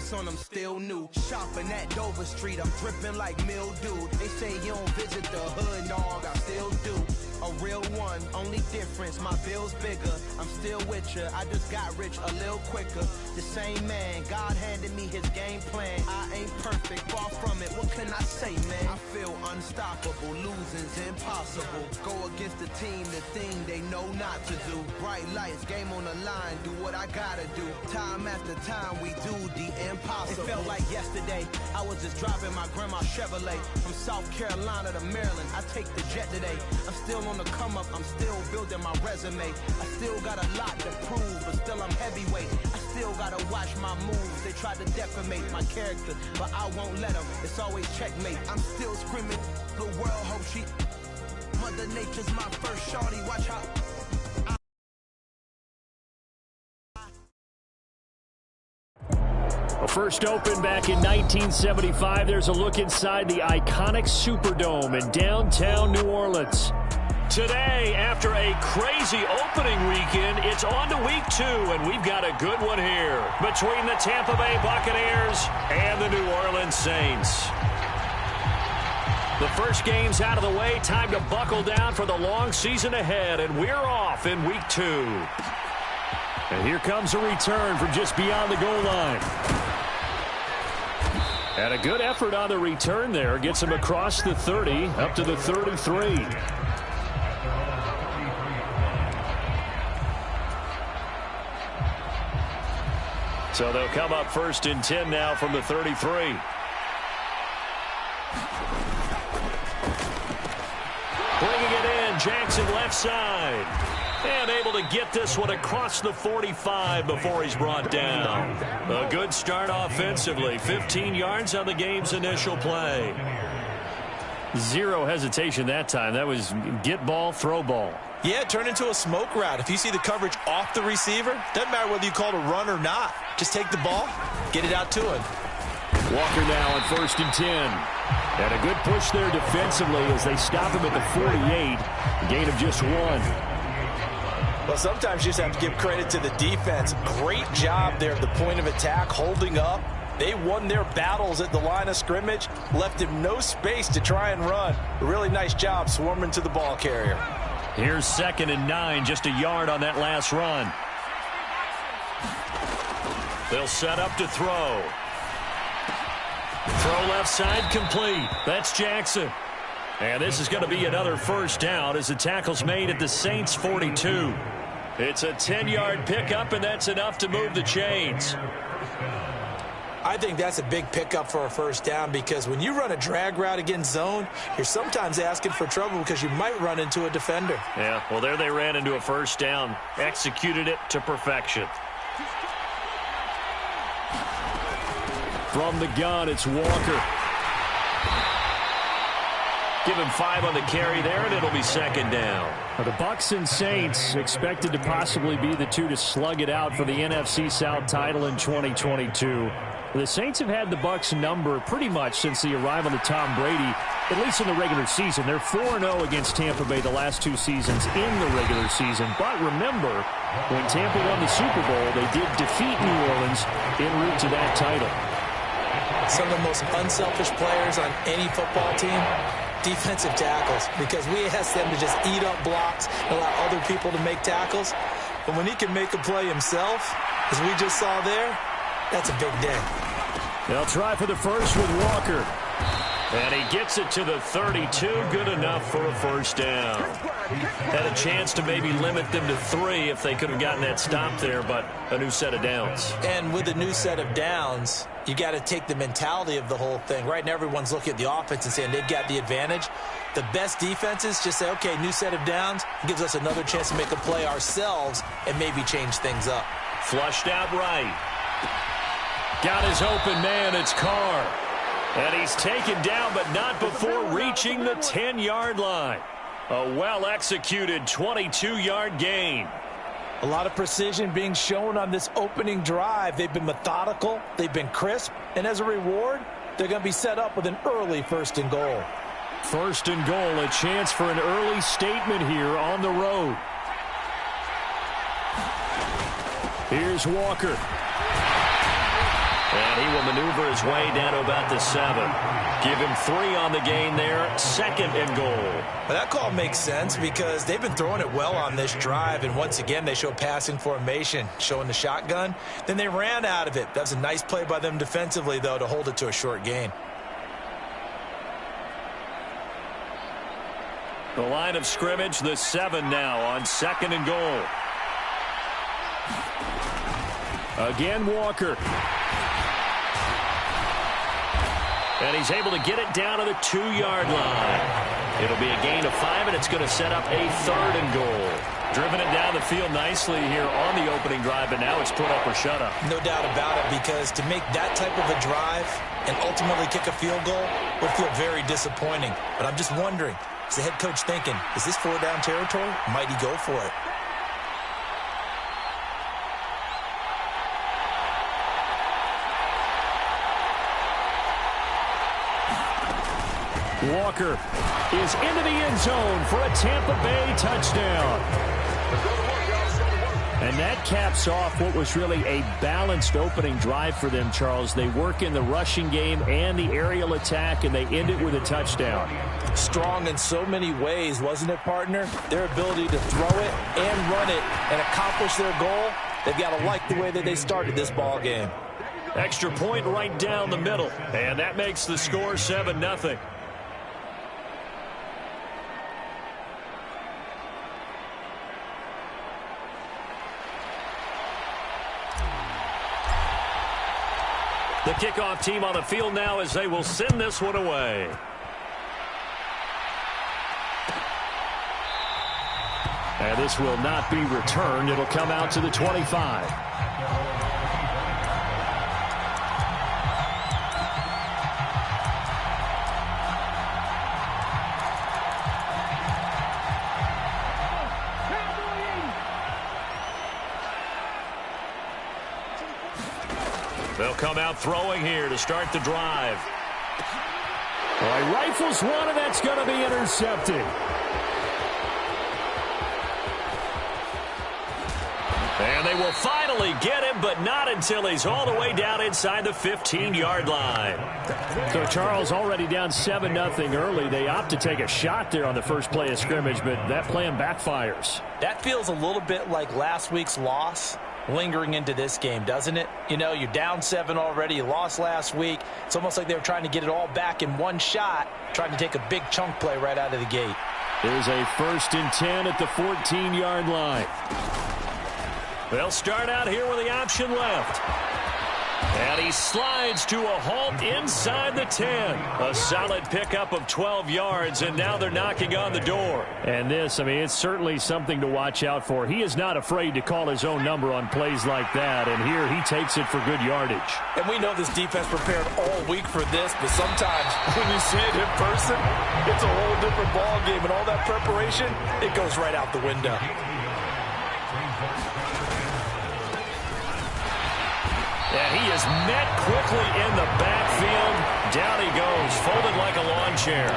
Rocks on them still new. Shopping at Dover Street, I'm dripping like mildew. They say you don't visit the hood, dog, I still do. A real one, only difference, my bill's bigger. I'm still with ya, I just got rich a little quicker. The same man, God handed me his game plan. I ain't perfect, far from it, what can I say, man? I feel unstoppable, losing's impossible. Go against the team, the thing they know not to do. Bright lights, game on the line, do what I gotta do. Time after time, we do the impossible. It felt like yesterday, I was just driving my grandma's Chevrolet. From South Carolina to Maryland, I take the jet today. I'm still on the come up, I'm still building my resume. I still got a lot to prove, but still I'm heavyweight. I still gotta watch my moves. They tried to defamate my character, but I won't let them. It's always checkmate. I'm still screaming, the world hope she. Mother Nature's my first shorty, watch how. First opened back in 1975. There's a look inside the iconic Superdome in downtown New Orleans. Today, after a crazy opening weekend, it's on to week 2, and we've got a good one here between the Tampa Bay Buccaneers and the New Orleans Saints. The first game's out of the way. Time to buckle down for the long season ahead, and we're off in week 2. And here comes a return from just beyond the goal line. And a good effort on the return there. Gets him across the 30, up to the 33. So they'll come up first and 10 now from the 33. Bringing it in, Jackson left side. And able to get this one across the 45 before he's brought down. A good start offensively. 15 yards on the game's initial play. Zero hesitation that time. That was get ball, throw ball. Yeah, it turned into a smoke route. If you see the coverage off the receiver, doesn't matter whether you call it a run or not. Just take the ball, get it out to him. Walker now on first and 10. And a good push there defensively as they stop him at the 48. A gain of just 1. Well, sometimes you just have to give credit to the defense. Great job there at the point of attack, holding up. They won their battles at the line of scrimmage, left him no space to try and run. A really nice job swarming to the ball carrier. Here's 2nd and 9, just a yard on that last run. They'll set up to throw. Throw left side complete. That's Jackson. And this is going to be another first down as the tackle's made at the Saints' 42. It's a 10-yard pickup, and that's enough to move the chains. I think that's a big pickup for a first down because when you run a drag route against zone, you're sometimes asking for trouble because you might run into a defender. Yeah, well, there they ran into a first down. Executed it to perfection. From the gun, it's Walker. Give him 5 on the carry there, and it'll be 2nd down. The Bucs and Saints expected to possibly be the two to slug it out for the NFC South title in 2022. The Saints have had the Bucs number pretty much since the arrival of Tom Brady, at least in the regular season. They're 4-0 against Tampa Bay the last 2 seasons in the regular season. But remember, when Tampa won the Super Bowl, they did defeat New Orleans en route to that title. Some of the most unselfish players on any football team, defensive tackles, because we ask them to just eat up blocks and allow other people to make tackles. But when he can make a play himself, as we just saw there, that's a big day. They'll try for the first with Walker. And he gets it to the 32. Good enough for a first down. Had a chance to maybe limit them to 3 if they could have gotten that stop there, but a new set of downs. And with a new set of downs, you got to take the mentality of the whole thing. Right now, everyone's looking at the offense and saying they've got the advantage. The best defenses just say, okay, new set of downs. It gives us another chance to make a play ourselves and maybe change things up. Flushed out right. Got his open man. It's Carr. And he's taken down, but not before reaching the 10-yard line. A well-executed 22-yard gain. A lot of precision being shown on this opening drive. They've been methodical. They've been crisp. And as a reward, they're going to be set up with an early 1st and goal. 1st and goal, a chance for an early statement here on the road. Here's Walker. And he will maneuver his way down to about the 7. Give him 3 on the gain there. 2nd and goal. Well, that call makes sense because they've been throwing it well on this drive, and once again they show passing formation, showing the shotgun. Then they ran out of it. That was a nice play by them defensively, though, to hold it to a short gain. The line of scrimmage, the 7 now on 2nd and goal. Again, Walker. And he's able to get it down to the 2-yard line. It'll be a gain of 5, and it's going to set up a 3rd and goal. Driven it down the field nicely here on the opening drive, but now it's put up or shut up. No doubt about it, because to make that type of a drive and ultimately kick a field goal would feel very disappointing. But I'm just wondering, is the head coach thinking, is this 4-down territory? Might he go for it? Walker is into the end zone for a Tampa Bay touchdown. And that caps off what was really a balanced opening drive for them, Charles. They work in the rushing game and the aerial attack, and they end it with a touchdown. Strong in so many ways, wasn't it, partner? Their ability to throw it and run it and accomplish their goal, they've got to like the way that they started this ball game. Extra point right down the middle, and that makes the score 7-0. The kickoff team on the field now as they will send this one away. And this will not be returned. It'll come out to the 25. They'll come out throwing here to start the drive. Well, he rifles one, and that's going to be intercepted. And they will finally get him, but not until he's all the way down inside the 15-yard line. So Charles already down 7-0 early. They opt to take a shot there on the first play of scrimmage, but that plan backfires. That feels a little bit like last week's loss lingering into this game, doesn't it? You know, you're down 7 already. You lost last week. It's almost like they were trying to get it all back in one shot, trying to take a big chunk play right out of the gate. There's a 1st and 10 at the 14-yard line. They'll start out here with the option left. And he slides to a halt inside the 10. A solid pickup of 12 yards, and now they're knocking on the door. And this, I mean, it's certainly something to watch out for. He is not afraid to call his own number on plays like that, and here he takes it for good yardage. And we know this defense prepared all week for this, but sometimes when you see it in person, it's a whole different ball game, and all that preparation, it goes right out the window. And he is met quickly in the backfield. Down he goes, folded like a lawn chair.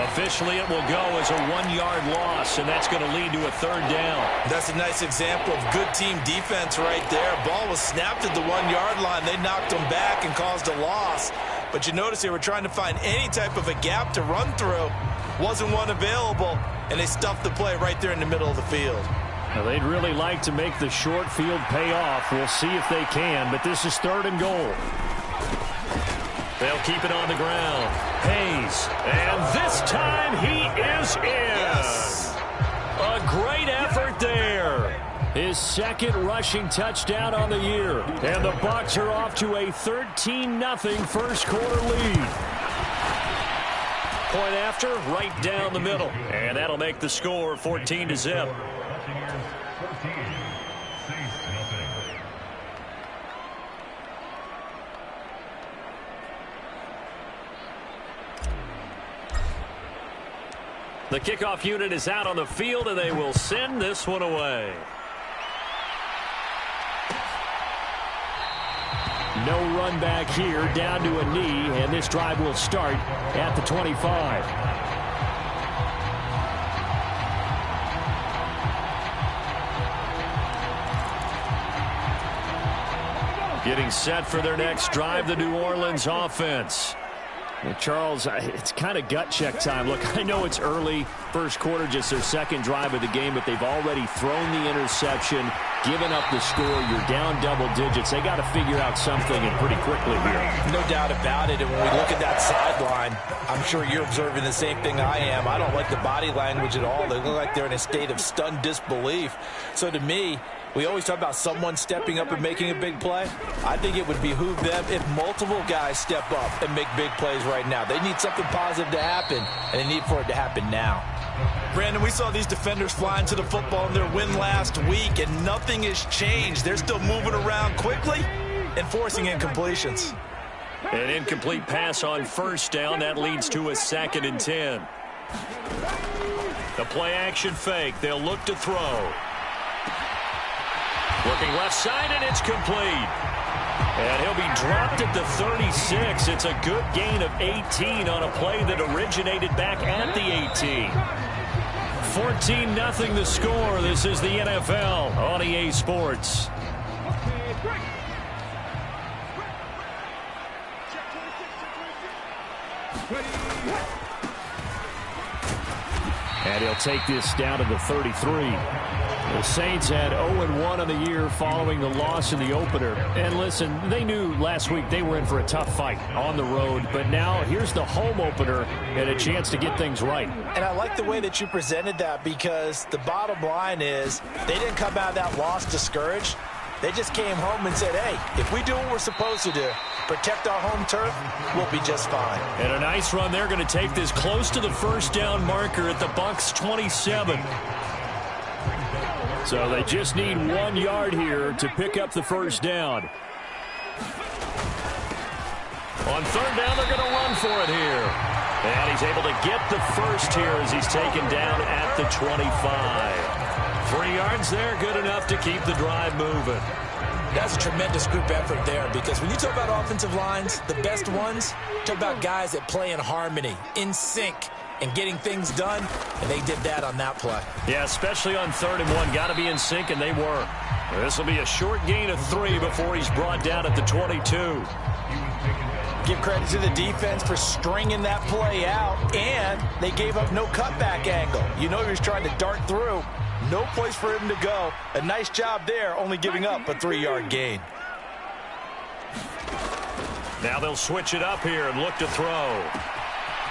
Officially, it will go as a 1-yard loss, and that's going to lead to a 3rd down. That's a nice example of good team defense right there. Ball was snapped at the 1-yard line. They knocked him back and caused a loss. But you notice they were trying to find any type of a gap to run through. Wasn't one available, and they stuffed the play right there in the middle of the field. Now, they'd really like to make the short field pay off. We'll see if they can, but this is 3rd and goal. They'll keep it on the ground. Hayes, and this time he is in. Yes. A great effort there. His 2nd rushing touchdown on the year. And the Bucs are off to a 13-0 first quarter lead. Point after, right down the middle. And that'll make the score 14-0. The kickoff unit is out on the field, and they will send this one away. No run back here, down to a knee, and this drive will start at the 25. Getting set for their next drive, the New Orleans offense. Well, Charles, it's kind of gut check time. Look, I know it's early, first quarter, just their second drive of the game, but they've already thrown the interception, given up the score. You're down double digits. They got to figure out something, and pretty quickly here. No doubt about it. And when we look at that sideline, I'm sure you're observing the same thing I am. I don't like the body language at all. They look like they're in a state of stunned disbelief. So to me, we always talk about someone stepping up and making a big play. I think it would behoove them if multiple guys step up and make big plays right now. They need something positive to happen, and they need for it to happen now. Brandon, we saw these defenders flying to the football in their win last week, and nothing has changed. They're still moving around quickly and forcing incompletions. An incomplete pass on first down. That leads to a 2nd and 10. The play action fake. They'll look to throw. Looking left side, and it's complete. And he'll be dropped at the 36. It's a good gain of 18 on a play that originated back at the 18. 14-0 the score. This is the NFL on EA Sports. And he'll take this down to the 33. The Saints had 0-1 on the year following the loss in the opener. And listen, they knew last week they were in for a tough fight on the road. But now here's the home opener and a chance to get things right. And I like the way that you presented that, because the bottom line is they didn't come out of that loss discouraged. They just came home and said, hey, if we do what we're supposed to do, protect our home turf, we'll be just fine. And a nice run. They're going to take this close to the first down marker at the Bucs 27. So they just need 1 yard here to pick up the first down. On third down, they're going to run for it here. And he's able to get the first here as he's taken down at the 25. 3 yards there, good enough to keep the drive moving. That's a tremendous group effort there, because when you talk about offensive lines, the best ones, talk about guys that play in harmony, in sync, and getting things done, and they did that on that play. Yeah, especially on 3rd and 1. Got to be in sync, and they were. This will be a short gain of 3 before he's brought down at the 22. Give credit to the defense for stringing that play out, and they gave up no cutback angle. You know he was trying to dart through. No place for him to go. A nice job there, only giving up a 3-yard gain. Now they'll switch it up here and look to throw.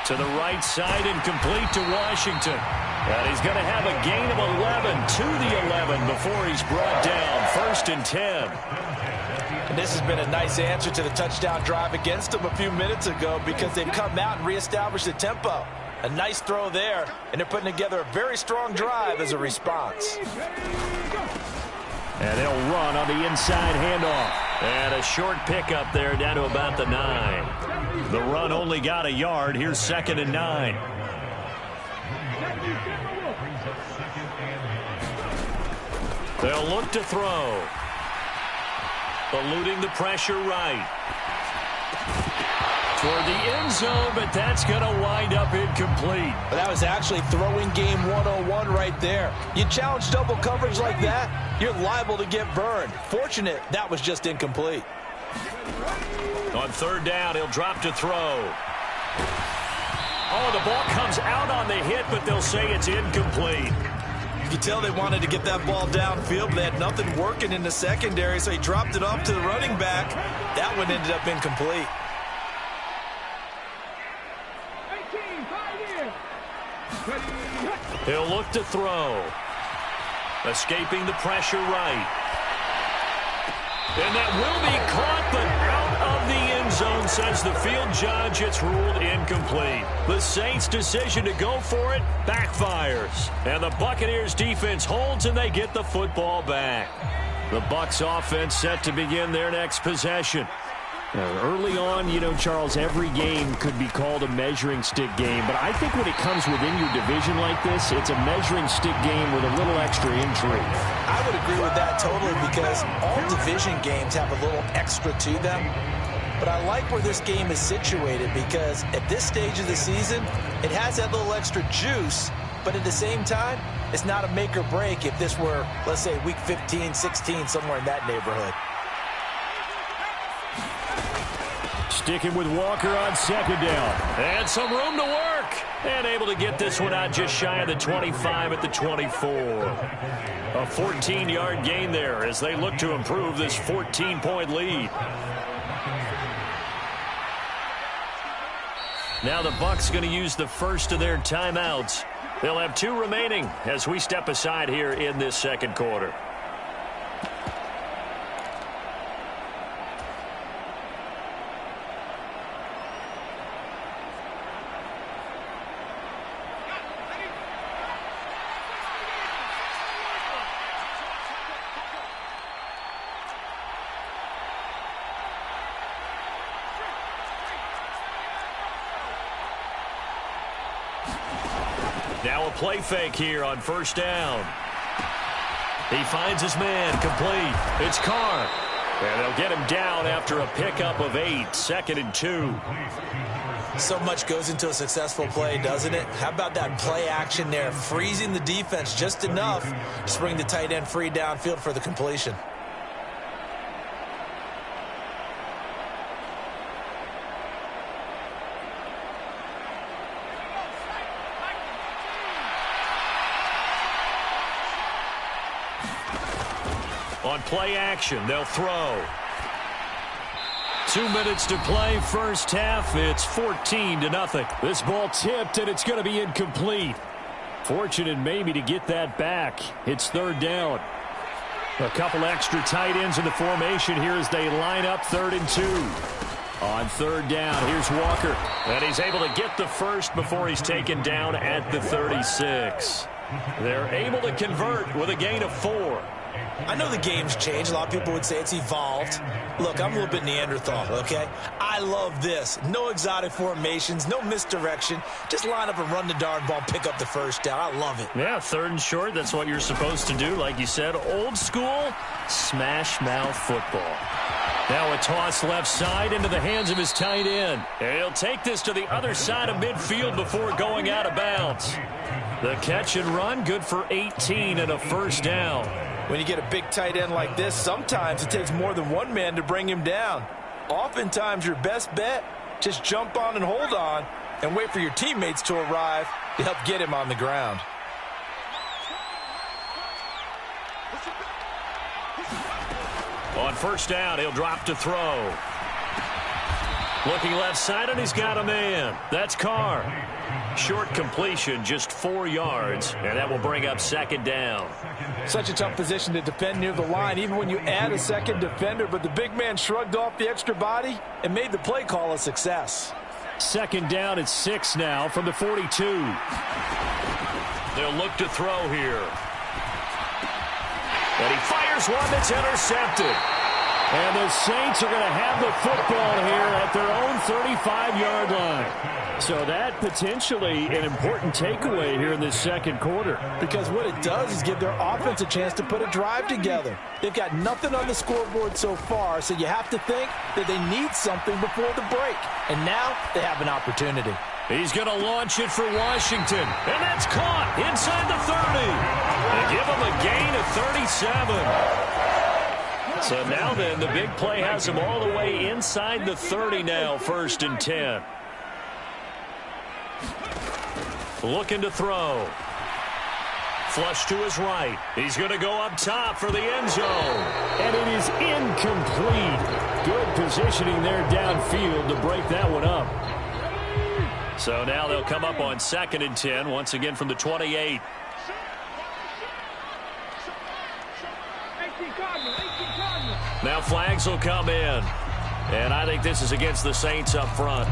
To the right side and complete to Washington. And he's going to have a gain of 11 to the 11 before he's brought down. 1st and 10. And this has been a nice answer to the touchdown drive against them a few minutes ago, because they've come out and reestablished the tempo. A nice throw there, and they're putting together a very strong drive as a response. And they'll run on the inside handoff. And a short pickup there down to about the 9. The run only got a yard. Here's 2nd and 9. They'll look to throw. Eluding the pressure right. Toward the end zone, but that's going to wind up incomplete. But that was actually throwing game 101 right there. You challenge double coverage like that, you're liable to get burned. Fortunate that was just incomplete. On 3rd down, he'll drop to throw. Oh, the ball comes out on the hit, but they'll say it's incomplete. You can tell they wanted to get that ball downfield, but they had nothing working in the secondary, so he dropped it off to the running back. That one ended up incomplete. He'll look to throw. Escaping the pressure right. And that will be caught, but out of the end zone, says the field judge. It's ruled incomplete. The Saints' decision to go for it backfires. And the Buccaneers' defense holds, and they get the football back. The Bucs offense set to begin their next possession. Early on, you know, Charles, every game could be called a measuring stick game. But I think when it comes within your division like this, it's a measuring stick game with a little extra intrigue. I would agree with that totally, because all division games have a little extra to them. But I like where this game is situated, because at this stage of the season, it has that little extra juice. But at the same time, it's not a make or break if this were, let's say, week 15, 16, somewhere in that neighborhood. Sticking with Walker on second down. And some room to work. And able to get this one out just shy of the 25 at the 24. A 14-yard gain there as they look to improve this 14-point lead. Now the Bucs going to use the first of their timeouts. They'll have 2 remaining as we step aside here in this second quarter. Now a play fake here on first down. He finds his man, complete. It's Carr. And they'll get him down after a pickup of 8, 2nd and 2. So much goes into a successful play, doesn't it? How about that play action there, freezing the defense just enough to bring the tight end free downfield for the completion. On play action, they'll throw. 2 minutes to play, first half. It's 14-0. This ball tipped, and it's going to be incomplete. Fortunate maybe to get that back. It's third down. A couple extra tight ends in the formation here as they line up 3rd and 2. On third down, here's Walker. And he's able to get the first before he's taken down at the 36. They're able to convert with a gain of 4. I know the game's changed. A lot of people would say it's evolved. Look, I'm a little bit Neanderthal, okay? I love this. No exotic formations, no misdirection. Just line up and run the darn ball, pick up the first down. I love it. Yeah, 3rd and short, that's what you're supposed to do. Like you said, old school, smash mouth football. Now a toss left side into the hands of his tight end. And he'll take this to the other side of midfield before going out of bounds. The catch and run, good for 18 and a first down. When you get a big tight end like this, sometimes it takes more than one man to bring him down. Oftentimes, your best bet, just jump on and hold on and wait for your teammates to arrive to help get him on the ground. On first down, he'll drop to throw. Looking left side, and he's got a man. That's Carr. Short completion, just 4 yards, and that will bring up 2nd down. Such a tough position to defend near the line, even when you add a second defender, but the big man shrugged off the extra body and made the play call a success. 2nd down at 6 now from the 42. They'll look to throw here. And he fires one that's intercepted. And the Saints are going to have the football here at their own 35-yard line. So that potentially an important takeaway here in this second quarter. Because what it does is give their offense a chance to put a drive together. They've got nothing on the scoreboard so far, so you have to think that they need something before the break. And now they have an opportunity. He's going to launch it for Washington. And that's caught inside the 30. They give him a gain of 37. So now then, the big play has him all the way inside the 30 now, 1st and 10. Looking to throw. Flush to his right. He's going to go up top for the end zone. And it is incomplete. Good positioning there downfield to break that one up. So now they'll come up on 2nd and 10, once again from the 28. Now flags will come in. And I think this is against the Saints up front.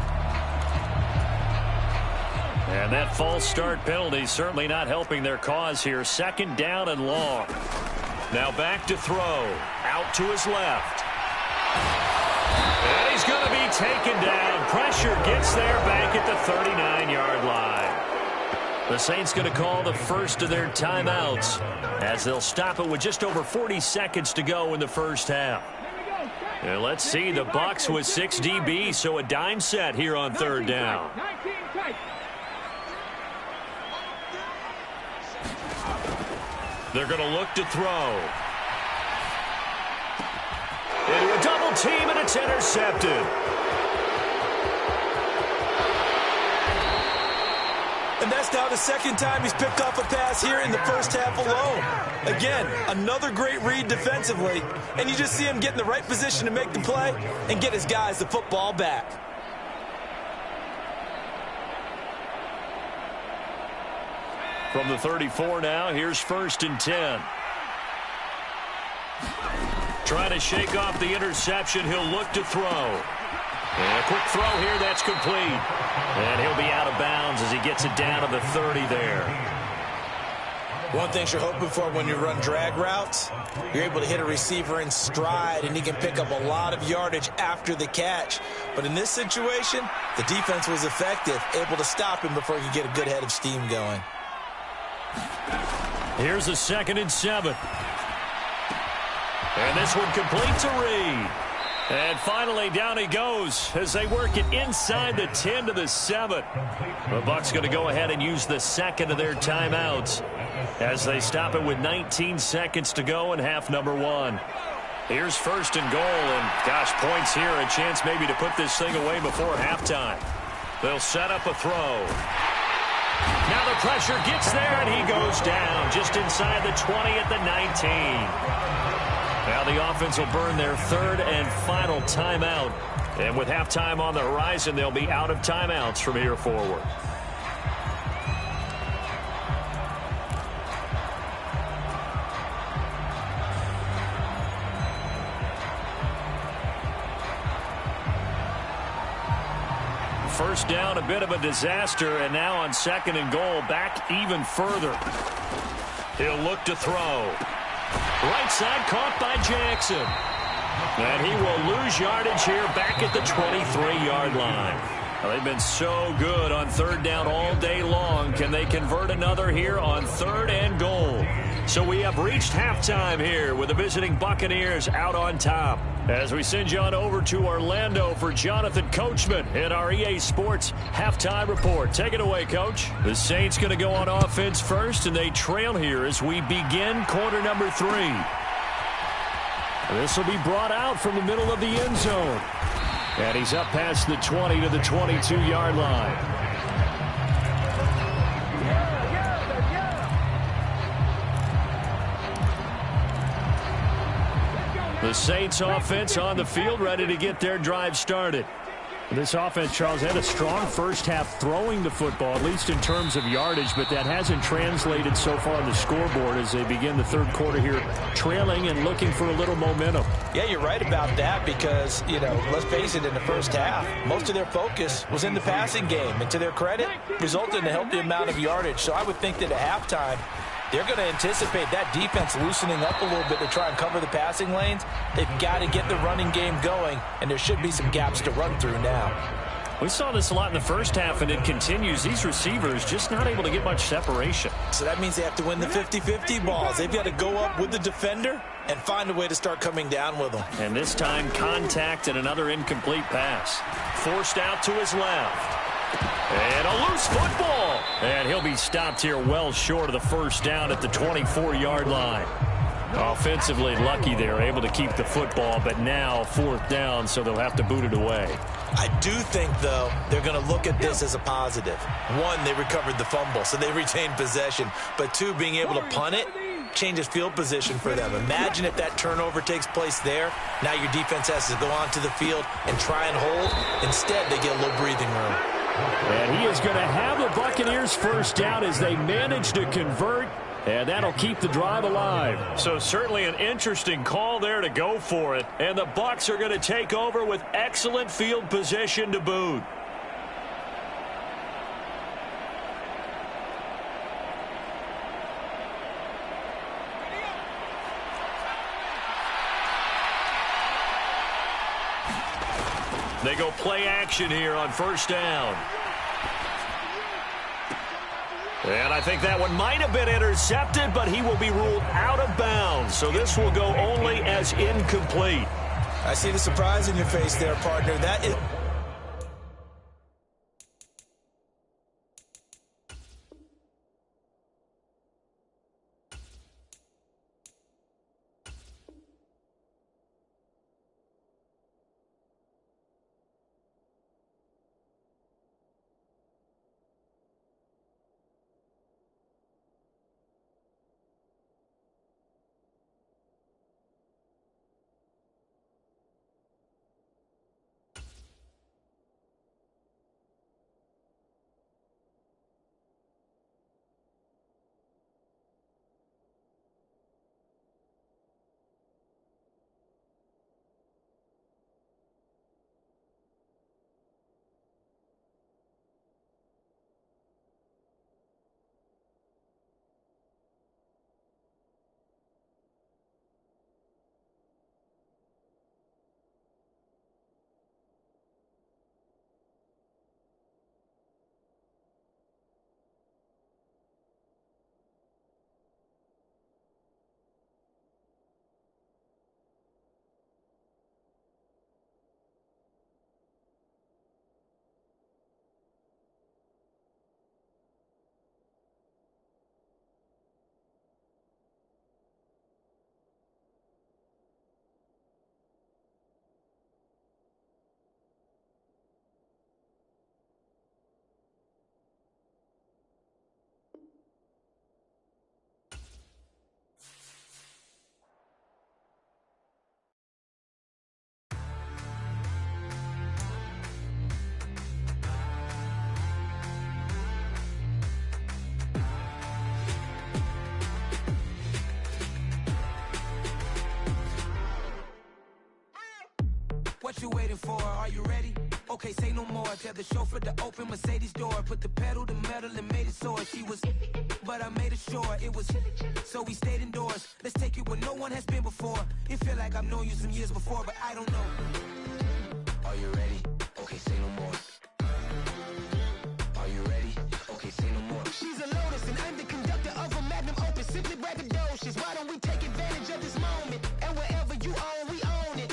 And that false start penalty certainly not helping their cause here. 2nd down and long. Now back to throw. Out to his left. And he's going to be taken down. Pressure gets there back at the 39-yard line. The Saints going to call the first of their timeouts as they'll stop it with just over 40 seconds to go in the first half. And let's see, the Bucs with 6 DB, so a dime set here on 3rd down. They're going to look to throw. Into a double team, and it's intercepted. That's now the second time he's picked off a pass here in the first half alone. Again, another great read defensively, and you just see him get in the right position to make the play and get his guys the football back. From the 34 now, here's 1st and 10. Trying to shake off the interception, he'll look to throw. And a quick throw here, that's complete. And he'll be out of bounds as he gets it down to the 30 there. One thing you're hoping for when you run drag routes, you're able to hit a receiver in stride, and he can pick up a lot of yardage after the catch. But in this situation, the defense was effective, able to stop him before he could get a good head of steam going. Here's a 2nd and 7. And this one completes a read. And finally, down he goes as they work it inside the 10 to the 7. The Bucs going to go ahead and use the second of their timeouts as they stop it with 19 seconds to go in half number 1. Here's 1st and goal, and gosh, points here, a chance maybe to put this thing away before halftime. They'll set up a throw. Now the pressure gets there, and he goes down just inside the 20 at the 19. Now the offense will burn their 3rd and final timeout. And with halftime on the horizon, they'll be out of timeouts from here forward. First down, a bit of a disaster, and now on 2nd and goal, back even further. He'll look to throw. Right side caught by Jackson. And he will lose yardage here back at the 23-yard line. Well, they've been so good on 3rd down all day long. Can they convert another here on 3rd and goal? So we have reached halftime here with the visiting Buccaneers out on top. As we send you on over to Orlando for Jonathan Coachman in our EA Sports Halftime Report. Take it away, Coach. The Saints going to go on offense first, and they trail here as we begin quarter number 3. This will be brought out from the middle of the end zone. And he's up past the 20 to the 22-yard line. The Saints offense on the field, ready to get their drive started. This offense, Charles, had a strong first half throwing the football, at least in terms of yardage, but that hasn't translated so far on the scoreboard as they begin the 3rd quarter here, trailing and looking for a little momentum. Yeah, you're right about that because, let's face it, in the first half, most of their focus was in the passing game. And to their credit, resulted in a healthy amount of yardage. So I would think that at halftime, they're going to anticipate that defense loosening up a little bit to try and cover the passing lanes. They've got to get the running game going, and there should be some gaps to run through now. We saw this a lot in the first half, and it continues. These receivers just not able to get much separation. So that means they have to win the 50-50 balls. They've got to go up with the defender and find a way to start coming down with them. And this time, contact and another incomplete pass. Forced out to his left. And a loose football. And he'll be stopped here well short of the first down at the 24-yard line. Offensively lucky they're able to keep the football, but now 4th down, so they'll have to boot it away. I do think, though, they're going to look at this as a positive. 1, they recovered the fumble, so they retained possession. But 2, being able to punt it changes field position for them. Imagine if that turnover takes place there. Now your defense has to go onto the field and try and hold. Instead, they get a little breathing room. And he is going to have the Buccaneers first down as they manage to convert, and that'll keep the drive alive. So certainly an interesting call there to go for it. And the Bucs are going to take over with excellent field position to boot. They go play action here on first down. And I think that one might have been intercepted, but he will be ruled out of bounds. So this will go only as incomplete. I see the surprise in your face there, partner. That is... What you waiting for? Are you ready? Okay, say no more. Tell the chauffeur to open Mercedes door. Put the pedal to metal and made it soar. She was, but I made it sure it was. So we stayed indoors. Let's take it where no one has been before. It feel like I've known you some years before, but I don't know. Are you ready? Okay, say no more. Are you ready? Okay, say no more. She's a Lotus and I'm the conductor of a Magnum Opus. Simply braggadocious. Why don't we take advantage of this moment? And wherever you own, we own it.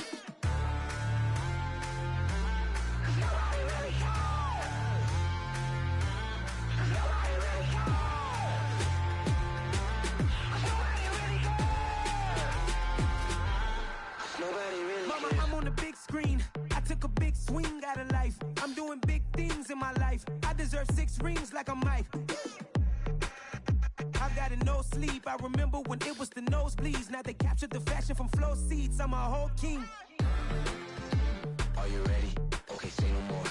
Mama, I'm on the big screen. I took a big swing out of life. I'm doing big things in my life. I deserve 6 rings like a Mike. I've got no sleep. I remember when it was the nosebleeds. Now they captured the fashion from flow seats. I'm a whole king. Are you ready? Okay, say no more.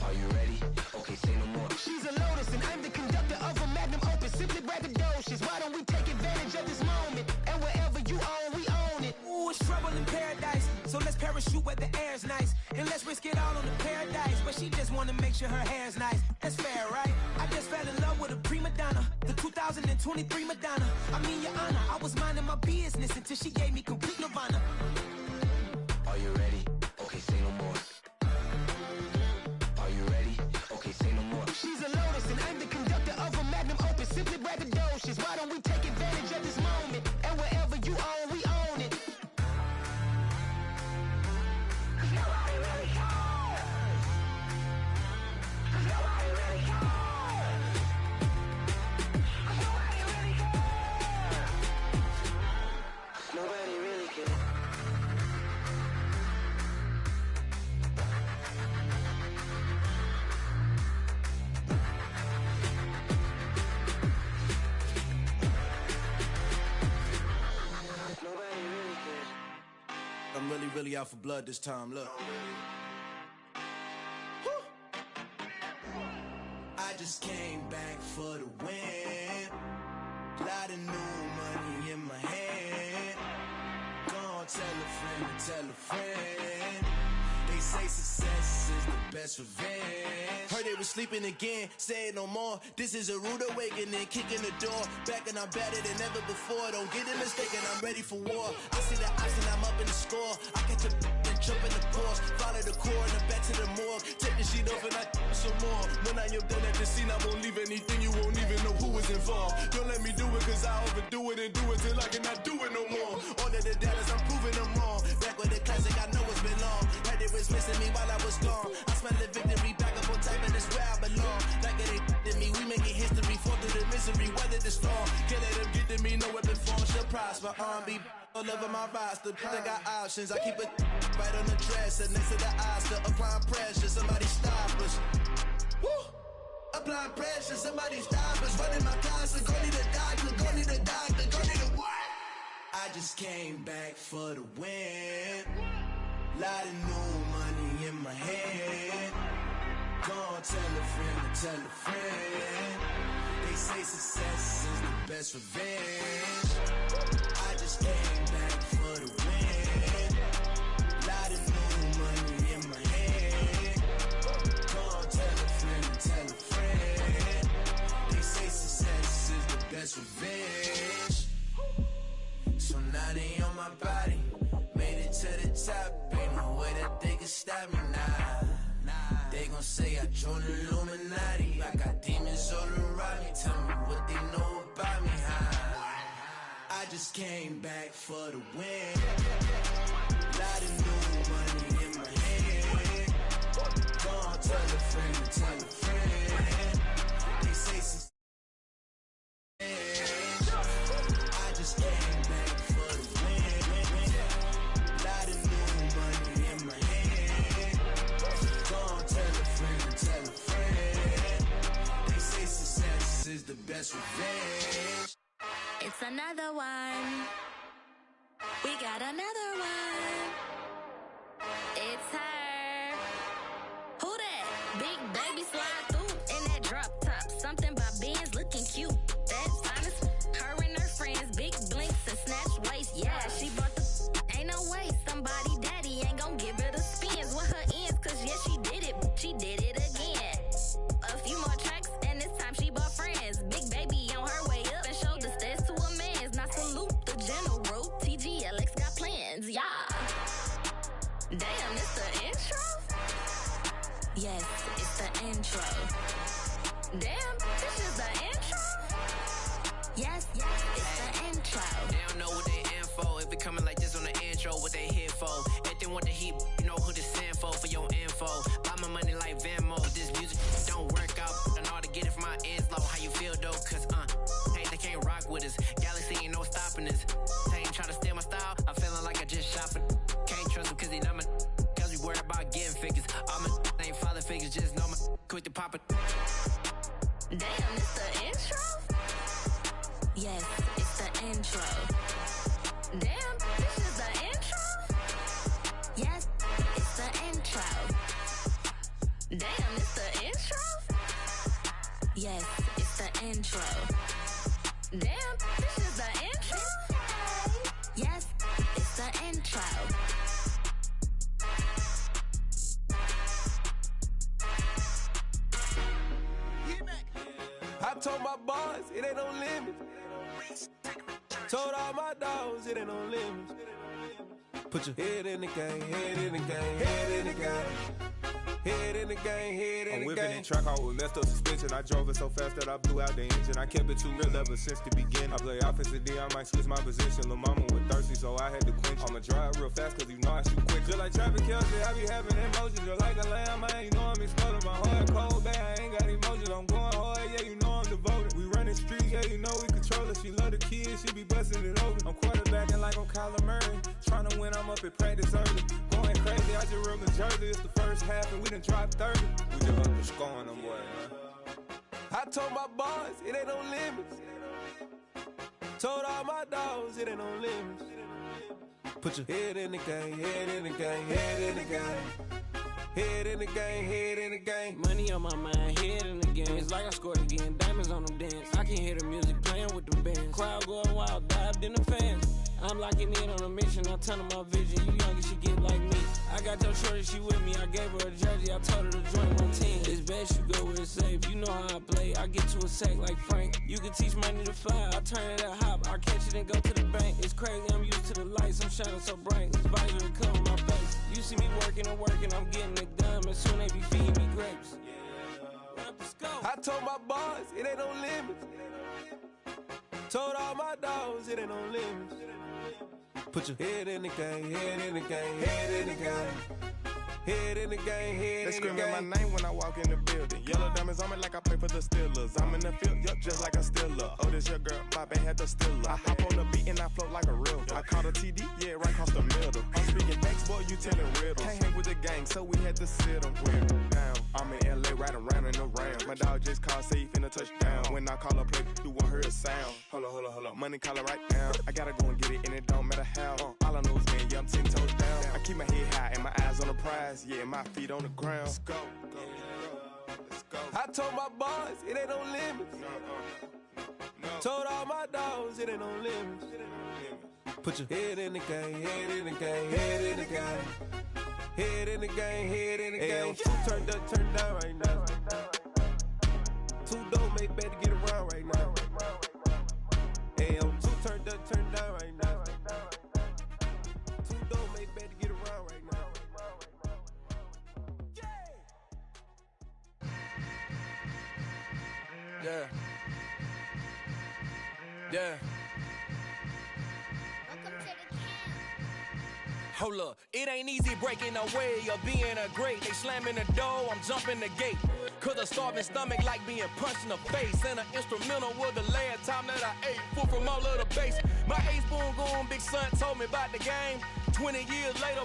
Are you ready? Okay, say no more. She's a Lotus and I'm the conductor of a Magnum Opus. Simply braggadocious. Why don't we take advantage of this moment? And wherever you own, we own it. Ooh, it's trouble in paradise. So let's parachute where the air's nice. And let's risk it all on the paradise. But she just wanna make sure her hair's nice. That's fair, right? I just fell in love with a prima donna. The 2023 Madonna. I mean, your honor, I was minding my business until she gave me complete nirvana. Are you ready? Okay, say no more. Are you ready? Okay, say no more. She's a Lotus and I'm the conductor of a Magnum Opus. Simply braggadocious. Why don't we take advantage of this moment? And wherever you own, we own it. Nobody really cares. Nobody really cares. Nobody really cares. Nobody really cares. I'm really out for blood this time, look. Woo. I just came back for the win. Lot of new money in my hand. Gonna tell a friend to tell a friend. They say success is the best revenge. Heard they was sleeping again, say it no more. This is a rude awakening, kicking the door. Back and I'm better than ever before. Don't get it mistaken, I'm ready for war. I see the option, I'm up in the score. I catch a and jump in the Porsche. Follow the core and then back to the morgue. Take the sheet off and I some more. When I am done at the scene, I won't leave anything. You won't even know who is involved. Don't let me do it cause I overdo it and do it till I cannot do it no more. All of the doubters, I'm proving them wrong. Back with the classic, I know it's been long. Heard they was missing me while I was gone. I smell the victory, back up on type and it's where I belong. Like it ain't to me, we making history. Fall through the misery, weather the storm. Can't let them get to me, no weapon form shall prosper. R&B all over my roster, I got options. I keep it right on the dresser, next to the Oscar. Applying pressure, somebody stop us. Woo! Applying pressure, somebody stop us. Running my closet, go need a doctor, go need a doctor, go need a what? I just came back for the win. Lot of new money in my hand. Gonna tell a friend to tell a friend. They say success is the best revenge. I just came back for the win. Lot of new money in my hand. Gonna tell a friend to tell a friend. They say success is the best revenge. So now they on my body. Made it to the top. Ain't no way that they can stop me now. They gon' say I joined the Illuminati. I got demons all around me. Tell me what they know about me, huh? I just came back for the win. Lot of new money in my hand. Gonna tell a friend to tell a friend. They say some I just came back for the win. Lot of new money in my hand. Gonna tell a friend to tell a friend. They say success is the best revenge. It's another one. We got another one. It's her. Who that? Big baby slide through in that drop top. Something by Benz looking cute. That's honest. Her and her friends, big blinks and snatch waist. Yeah, she bought the. Ain't no way somebody daddy gon' give her the spins with her ends, cause yeah, she did it again. A few more tracks, and this time she bought friends. Big baby on her way up and showed the stairs to a man's. Now salute the general, TGLX got plans, yeah. Damn, it's the intro? Yes, it's the intro. Damn, this is the intro? Yes, it's the intro. They don't know what they in for. If it coming like this on the intro, what they here for? If they want the heat, you know who to send for your info. Buy my money like Venmo. This music don't work out. I know how to get it from my ends low. How you feel though? Cause hey, they can't rock with us. Galaxy ain't no stopping us. They ain't trying to steal my style. I'm feeling like I just shopping. Can't trust him cause he not my. Cause we worried about getting figures. All my ain't father figures. Just know my quick to pop it. Damn, it's the intro? Yes, it's the intro. Damn, this is the intro? Yes, it's the intro. Damn, it's the intro? Yes, it's the intro. Damn, this is the intro? Yes, it's the intro. I told my boys, it ain't no limits. Told all my dogs, it ain't no limits. Put your head in the game, head in the game, head in the game. Head in the game, head in the game. I'm whipping the track out with messed up suspension. I drove it so fast that I blew out the engine. I kept it too real ever since the beginning. I play offensive D, I might switch my position. Lil' mama was thirsty, so I had to quench. I'ma drive real fast, cause you know I shoot quick. Just like traffic Kelsey, I be having emotions. Just like a lamb, man, you know I'm exploding. My heart cold, bad, I ain't got emotions. I'm going hard, yeah, you know I'm devoted. We running streets, yeah, you know we control it. She love the kids, she be busting it open. I'm quarterbacking like I'm Kyler Murray. Trying to win, I'm up at practice early. Going crazy, I just rub the jersey. It's the first half, and we done dropped 30. We just up to scoring them, boy, man. I told my boys, it ain't no limits. Told all my dogs, it ain't no limits. Put your head in the game, head in the game, head in the game. Head in the game, head in the game. Money on my mind, head in the game. It's like I scored again, diamonds on them dance. I can hear the music playing with the bands. Crowd going wild, dived in the fans. I'm locking in on a mission, I turn my vision. You young, you should get like me. I got your shorty, she with me. I gave her a jersey, I told her to join my team. It's best you go where it's safe. You know how I play, I get to a sack like Frank. You can teach money to fly, I turn it at hop. I catch it and go to the bank. It's crazy, I'm used to the lights, I'm shining so bright. This visor cover my face. You see me working and working, I'm getting it done. And soon they be feeding me grapes. I told my boys, it ain't no limits. Told all my dogs, it ain't no limits. Put your head in the game, head in the game, head in the game. Head in the game, head in the game. They screaming my name when I walk in the building. Yellow diamonds on me like I play for the Steelers. I'm in the field, yup, just like a Steeler. Oh, this your girl, my band had the Steeler. I hop on the beat and I float like a real. I caught a TD, yeah, right across the middle. I'm speaking facts, boy, you telling riddles. Can't hang with the gang, so we had to sit them down. I'm in LA, riding around in the Rams. My dog just called, say he finna touchdown. When I call a play, you won't hear a sound. Hold up, money call it right now. I gotta go and get it, and it don't matter how. All I know is, man, yeah, I'm 10 toes down. I keep my head high and my eyes on the prize. Yeah, my feet on the ground. Let's go. Let's go. I told my boys, it ain't no limits. No. Told all my dogs, it ain't no limits. Put your head in the game, head in the game, head in the game. Head in the game, head in the game. Two turned up, turned down right now. Two don't make better get around right now. Hey, I'm two turned up, turned down right now. Two don't make better get around right now. Yeah. Hold up, it ain't easy breaking away or being a great. They slamming the door, I'm jumping the gate. Cause a starving stomach like being punched in the face. And an instrumental was the last time that I ate. Full from all of the bass. My ace boom goon, big son told me about the game. 20 years later,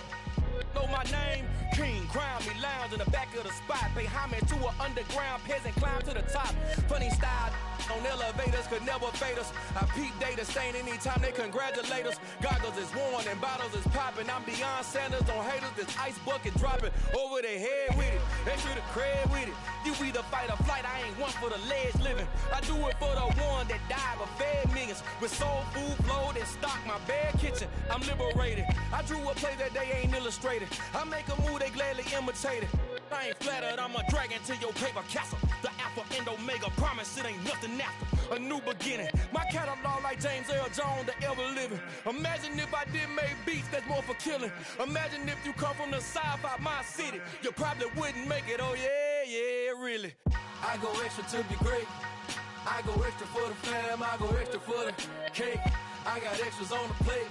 know my name. King, crown me, lounge in the back of the spot. Pay homage to an underground peasant, climb to the top. Funny style on elevators could never fade us. I peep data stain anytime they congratulate us. Goggles is worn and bottles is popping. I'm beyond Sanders on haters, this ice bucket dropping over their head with it. extra the cred with it. You either fight or flight, I ain't one for the ledge living. I do it for the one that died but fed millions. With soul food flowed and stocked my bare kitchen. I'm liberated. I drew a play that they ain't illustrated. I make a move, they gladly imitate it. I ain't flattered, I'm a dragon to your paper castle. The Alpha and Omega, promise it ain't nothing after. A new beginning. My catalog like James Earl Jones, the ever living. Imagine if I did make beats that's more for killing. Imagine if you come from the south out my city. You probably wouldn't make it, oh yeah, really. I go extra to be great. I go extra for the fam, I go extra for the cake. I got extras on the plate.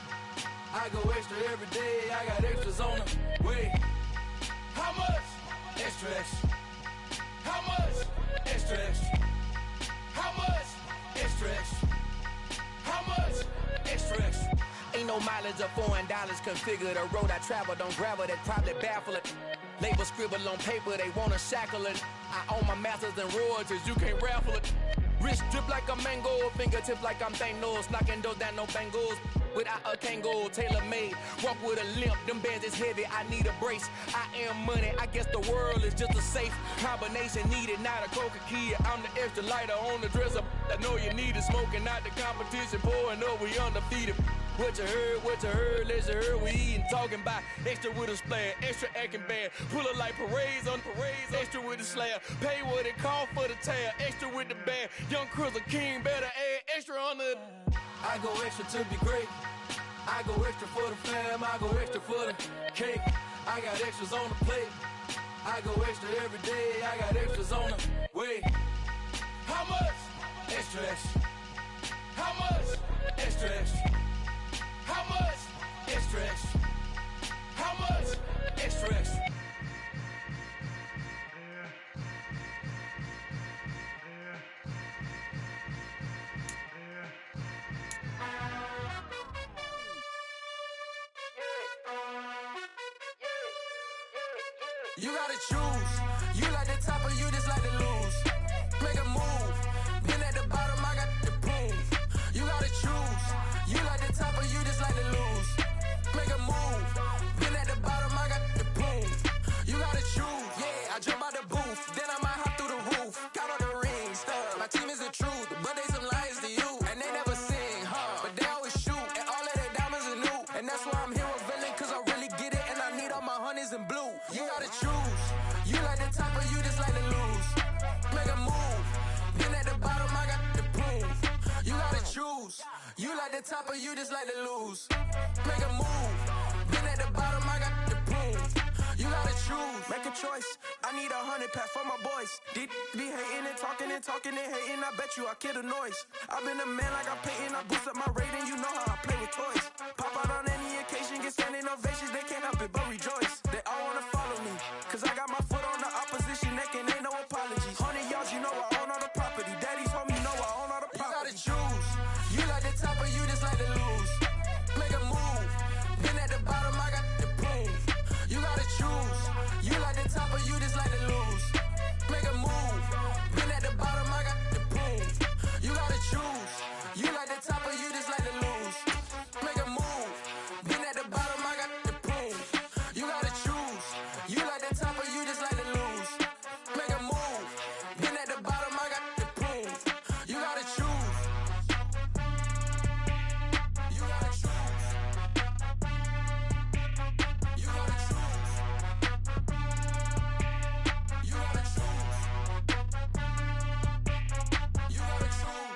I go extra every day, I got extras on the way. How much? Extra, extra. How much? Extra, extra. How much? Extra, extra. How much? Extra, extra. Ain't no mileage of $4 configure the road I travel. Don't gravel, that probably baffle it. Label scribble on paper, they wanna shackle it. I own my masters and royalties, you can't raffle it. Wrist drip like a mango, fingertips like I'm Thanos, knocking those down, no bangles. Without a Kango, tailor-made, walk with a limp, them bands is heavy, I need a brace. I am money, I guess the world is just a safe combination needed, not a coca key. I'm the extra lighter on the dresser, I know you need it, smoking out the competition, pouring up, we undefeated. What you heard, let's you heard, we eatin', talking about extra with a splash, extra acting bad, pull it like parades on parades, extra with the slab, pay what it cost for the tab, extra with the band, young Cruiser King, better add extra on the... I go extra to be great, I go extra for the fam, I go extra for the cake, I got extras on the plate, I go extra every day, I got extras on the way. How much? Extra, extra. How much? Extra, extra. How much? Extra, extra. How much? Extra, extra. You gotta choose. You like the top or you just like to lose. Make a move. Been at the bottom, I got the prove. You gotta choose. You like the top or you just like to lose. Make a move. Been at the bottom, I got the prove. You gotta choose. Yeah, I jump out the booth. Then I might hop through the roof. Count on the rings. My team is the truth, but they some liars to you. And they never sing, but they always shoot. And all of their diamonds are new. And that's why I'm here with villain, cause I really get it. And I need all my honeys in blue. You gotta choose. You like the top or you just like to lose. Make a move. Been at the bottom, I got the proof. You gotta choose. You like the top or you just like to lose. Make a move. Been at the bottom, I got the proof. You gotta choose. Make a choice. I need 100 pack for my boys. Be hating and talking and talking and hating. I bet you I kill the noise. I've been a man like I'm Peyton. I boost up my rating. You know how I play with toys. Pop out on any occasion, get standing ovations. They can't help it but rejoice. They all wanna follow me, cause I got my foot on the opposition neck and ain't no apologies. 100 yards, you know I own all the property. Daddy's home, you know I own all the property. You gotta choose. You like the top or you just like to lose. Make a move. Been at the bottom, I got the proof. You gotta choose. You like the top or you just like to lose. Make a move. Been at the bottom, I got the proof. You gotta choose. You like the top or you just like to lose. Make a move. Been at the bottom, I got the proof. You gotta choose. You like the top or you just like to lose. Make a move. Been at the bottom, I got the proof. You gotta choose. You gotta choose. You gotta choose. You gotta choose. You gotta choose.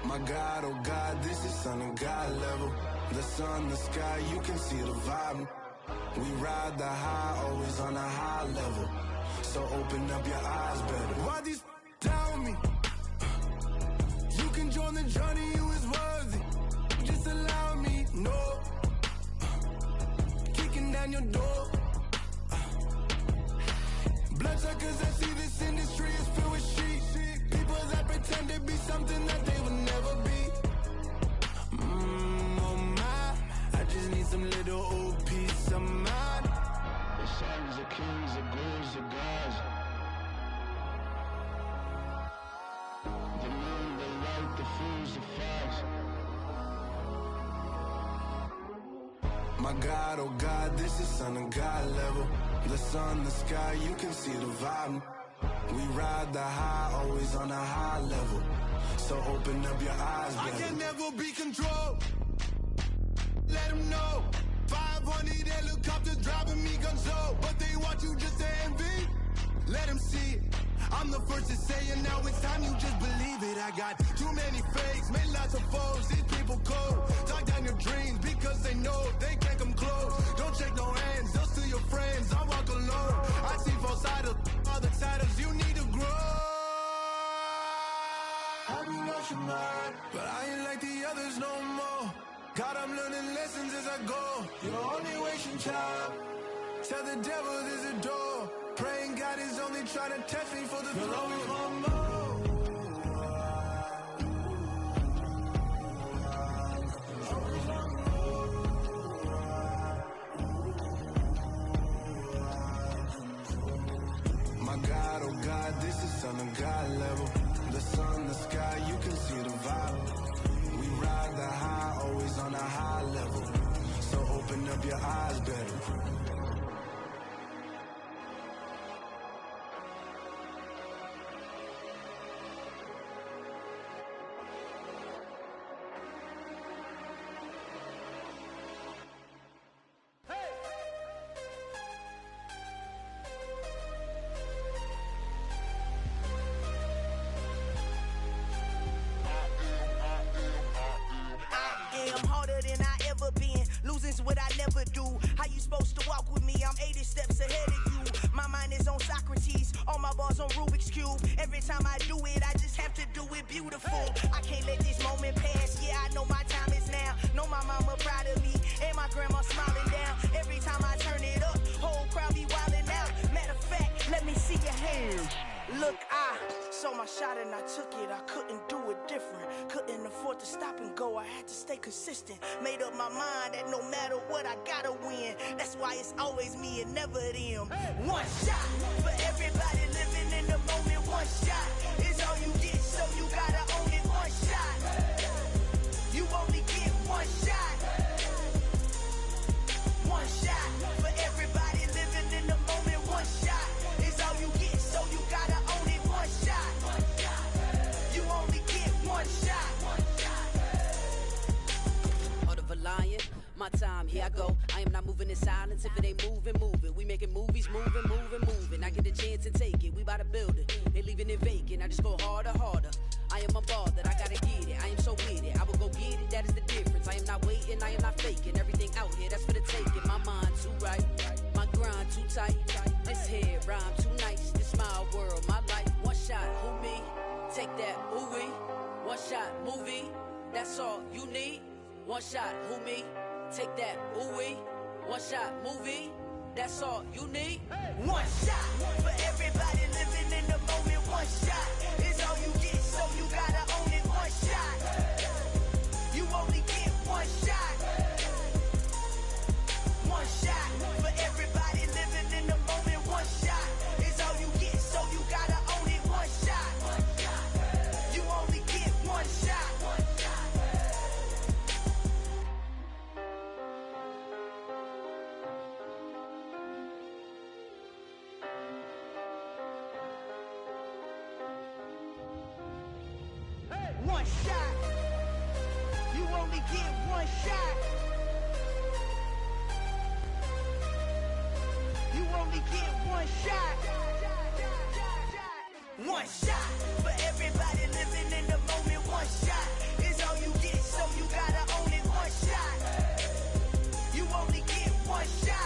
My God, oh God, this is Son of God level. The sun, the sky, you can see the vibe. We ride the high, always on a high level. So open up your eyes better. Why these tell me? You can join the journey, you is worthy. Just allow me, no. Kicking down your door. Bloodsuckers, I see this industry is filled with sheep. People that pretend to be something that they would never be. My God, oh God, this is Son of God level. The sun, the sky, you can see the vibe. We ride the high, always on a high level. So open up your eyes, baby. I can never be controlled. Let them know. 500 helicopters driving me gonzo. But they want you just to envy. Let them see it. I'm the first to say it, now it's time you just believe it. I got too many fakes, made lots of foes. These people cold. Talk down your dreams because they know they can't come close. Don't shake no hands, they'll steal your friends. I walk alone. I see false idols, other titles. You need to grow. Have you lost your mind? But I ain't like the others no more. God, I'm learning lessons as I go. You're only wasting time. Tell the devil there's a door. Praying God is only trying to test me for the flow. My God, oh God, this is Son of God level. The sun, the sky, you can see the vibe. We ride the high, always on a high level. So open up your eyes better. Losing's what I never do. How you supposed to walk with me? I'm 80 steps ahead of you. My mind is on Socrates, all my bars on Rubik's Cube. Every time I do it, I just have to do it beautiful. I can't let this moment pass. Yeah, I know my time is now. Know my mama proud of me, and my grandma smiling down. Every time I turn it up, whole crowd be wilding out. Matter of fact, let me see your hands. Look, I saw my shot and I took it. I couldn't do it different. Couldn't afford to stop and go. I had to stay consistent. Made up my mind that no matter what, I gotta win. That's why it's always me and never them. One shot for everybody living in the moment. One shot is all you get, so you gotta own it. One shot. You only get one shot. One shot for everybody living in the moment. One shot is all you get, so you gotta own it. One shot. You only get one shot. Heart of a lion, my time, here I go. I am not moving in silence. If it ain't moving, move it. We making movies, moving. I get a chance and take it. We bout to build it. They leaving it vacant. I just go harder. I am a ball that I gotta get it. I am so with it. I will go get it. That is the difference. I am not waiting. I am not faking. Everything out here, that's for the taking. My mind too right. My grind too tight. This head rhyme too nice. This my world, my life. One shot, who me? Take that, ooh wee. One shot, movie. That's all you need. One shot, who me? Take that, ooh wee. One shot, movie. That's all you need. One shot for everybody living in the moment. One shot is all you get, so you gotta own it. One shot. You only get one shot. One shot for everybody living in the moment. One shot is all you get, so you gotta own it. One shot. You only get one shot. One shot. You only get one shot. You only get one shot. One shot for everybody living in the moment. One shot is all you get, so you gotta own it. One shot. You only get one shot.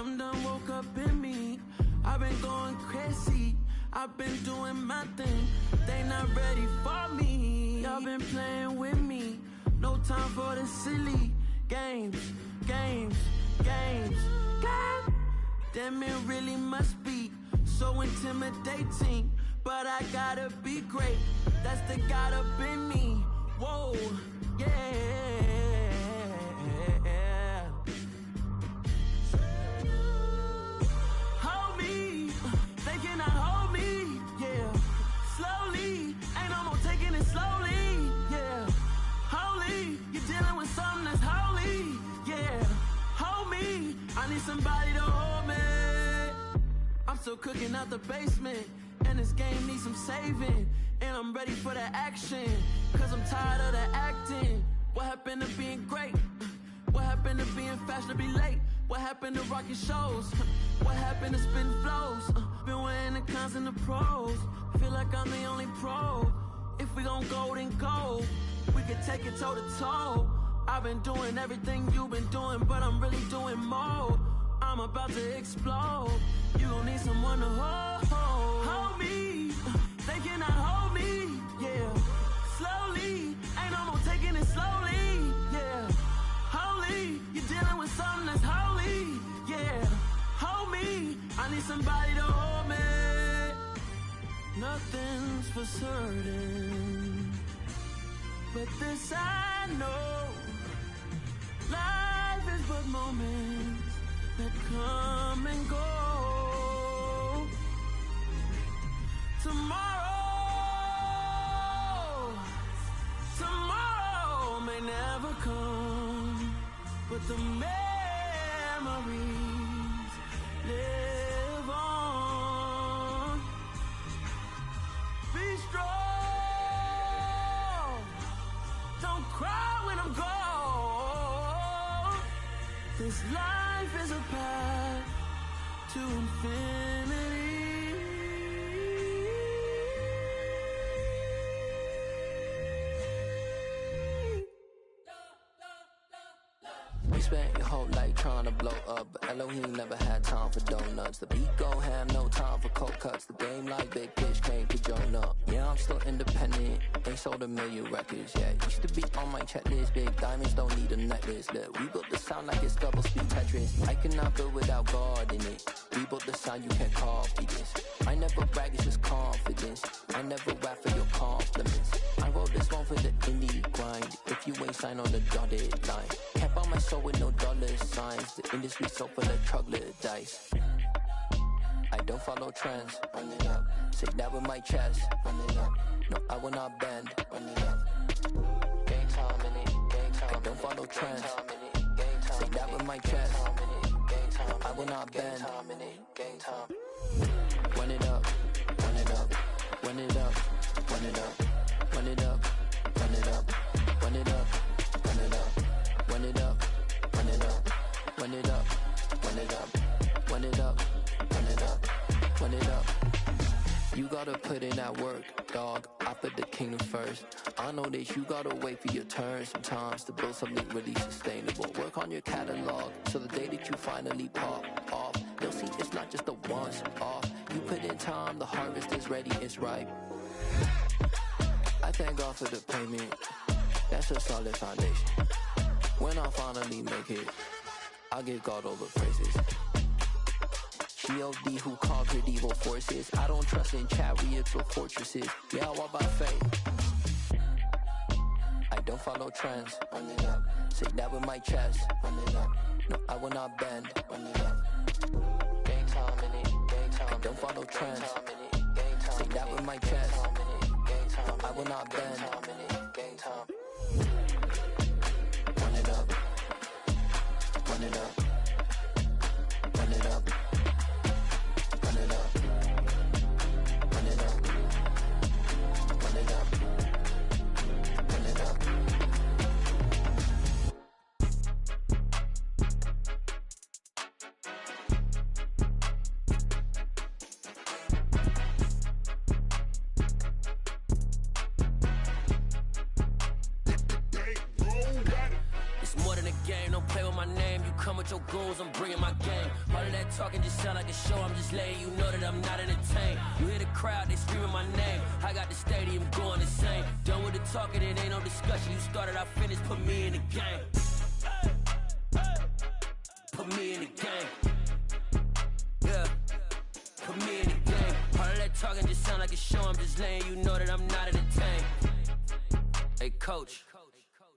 Something done woke up in me. I've been going crazy. I've been doing my thing. They not ready for me. Y'all been playing with me. No time for the silly games. Damn, it really must be so intimidating. But I gotta be great. That's the God up in me. Whoa, yeah. Hold me, they cannot hold me, yeah. Slowly, ain't no more taking it slowly, yeah. Holy, you're dealing with something that's holy, yeah. Hold me, I need somebody to hold me. I'm still cooking out the basement, and this game needs some saving. And I'm ready for the action, cause I'm tired of the acting. What happened to being great? What happened to being fashionably late? What happened to rocking shows? What happened to spitting flows? Been weighing the cons and the pros. Feel like I'm the only pro. If we gon' go, then go. We can take it toe to toe. I've been doing everything you've been doing, but I'm really doing more. I'm about to explode. You gon' need someone to hold me. They cannot hold me, yeah. Slowly, ain't no more taking it slowly, yeah. Holy, you're dealing with something that's holy, yeah. Hold me, I need somebody to hold me. Nothing's for certain, but this I know. Life is but moments that come and go. Tomorrow may never come, but the memories live on. Be strong, don't cry when I'm gone. This life is a path to infinity. Spent your whole life trying to blow up, but Elohim never had time for donuts. The beat go ham, no time for cold cuts. The game like Big Fish came to join up. Yeah, I'm still independent, ain't sold a million records yet. Used to be on my checklist, big diamonds don't need a necklace. Look, we built the sound like it's double speed Tetris. I cannot build without God in it. We built the sound, you can't copy this. I never brag, it's just confidence. I never rap for your compliments. I wrote this one for the indie grind. If you ain't signed on the dotted line, can't buy my soul with no dollar signs. The industry so full of troglodytes. I don't follow trends. Run it up. Say that with my chest. Run it up. No, I will not bend. Run it up. Game time in it. Game time. I don't follow trends. Say that with my chest. No, I will not bend. Game time. Run it up. Run it up. Run it up. Run it up. Run it up. Run it up. Run it up. Run it up. Run it up. Run it up. Run it up. Run it up. Run it up. Run it up. Run it up. You gotta put in that work, dog. I put the kingdom first. I know that you gotta wait for your turn sometimes to build something really sustainable. Work on your catalog, so the day that you finally pop off, you'll see it's not just a once off. You put in time, the harvest is ready, it's ripe. I thank God for the payment. That's a solid foundation. When I finally make it, I'll give God all the praises. G.O.D. who conquered evil forces. I don't trust in chariots or fortresses. Yeah, I walk by faith. I don't follow trends. Run it up. Say that with my chest. Run it up. No, I will not bend. Run it up. Game time in it. Game time. I don't follow trends. Say that with my chest. No, I will not bend. Game time. Run it up. Run it up. Run it up. Run it up. Run it up. Run it up. Run it up. It's more than a game, don't play with my name. You come with your goons, I'm bringing my game. All of that talking just sound like a show, I'm just letting you know that I'm not entertained. You hear the crowd, they screaming my name. I got the stadium going insane. Done with the talking, it ain't no discussion. You started, I finished, put me in the game. Put me in the game. Yeah. Put me in the game. All of that talking just sound like a show, I'm just letting you know that I'm not entertained. Hey coach,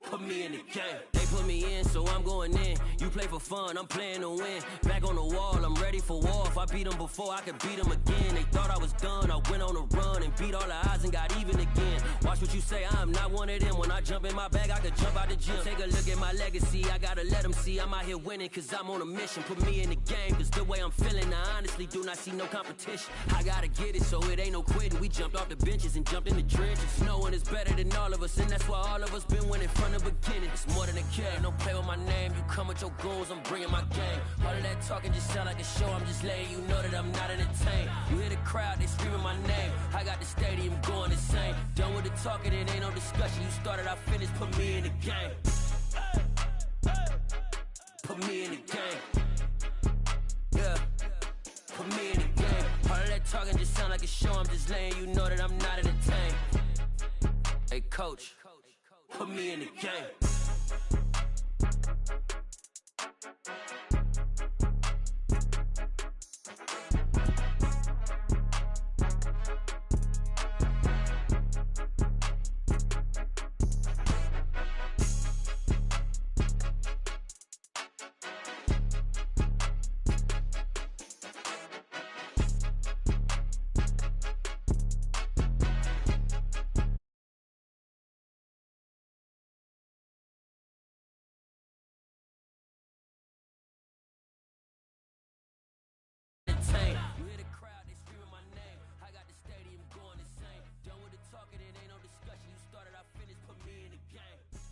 put me in the game. They put me in, so I'm going in. You play for fun, I'm playing to win. Back on the wall, I'm ready for war. If I beat them before, I could beat them again. They thought I was done, I went on a run and beat all the odds and got even again. Watch what you say, I'm not one of them. When I jump in my bag, I could jump out the gym. Take a look at my legacy, I gotta let them see I'm out here winning, cause I'm on a mission. Put me in the game, cause the way I'm feeling, I honestly do not see no competition. I gotta get it, so it ain't no quitting. We jumped off the benches and jumped in the trenches. No one is better than all of us, and that's why all of us been winning from the beginning. It's more than a game, don't play with my name. You come with your goons, I'm bringing my game. All of that talking just sound like a show, I'm just letting you know that I'm not entertained. You hear the crowd, they screaming my name. I got the stadium going insane. Done with the talking, it ain't no discussion. You started, I finished, put me in the game. Put me in the game. Yeah. Put me in the game. All of that talking just sound like a show, I'm just letting you know that I'm not entertained. Hey coach, put me in the game.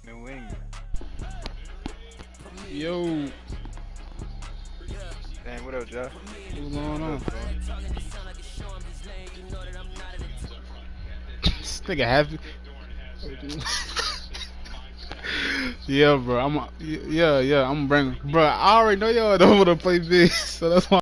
New England. Yo. Dang, what up, Josh? What's going on? This nigga happy. Yeah, bro. I'm bringing. Bro, I already know y'all don't want to play big, so that's why.